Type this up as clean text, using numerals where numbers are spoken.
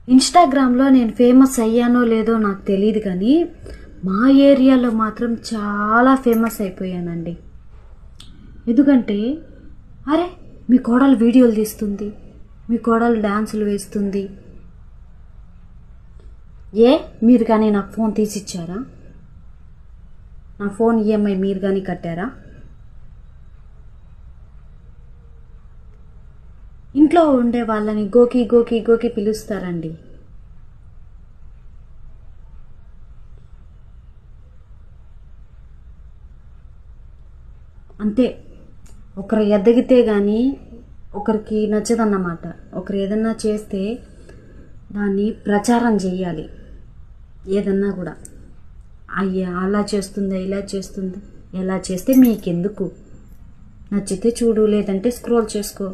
ఇన్స్టాగ్రామ్లో నేను ఫేమస్ అయ్యానో లేదో నాకు తెలియదు, కానీ మా ఏరియాలో మాత్రం చాలా ఫేమస్ అయిపోయానండి. ఎందుకంటే అరే మీ కోడలు వీడియోలు తీస్తుంది, మీ కోడలు డ్యాన్సులు వేస్తుంది, మీరు కానీ నాకు ఫోన్ తీసిచ్చారా? నా ఫోన్ ఈఎంఐ మీరు కానీ కట్టారా? ఇంట్లో ఉండే వాళ్ళని గోకి గోకి గోకి పిలుస్తారండి. అంతే, ఒకరు ఎదగితే కానీ ఒకరికి నచ్చదన్నమాట. ఒకరు ఏదన్నా చేస్తే దాన్ని ప్రచారం చేయాలి. ఏదన్నా కూడా అయ్యా అలా చేస్తుంది, ఇలా చేస్తుంది, ఎలా చేస్తే మీకెందుకు? నచ్చితే చూడు, లేదంటే స్క్రోల్ చేసుకో.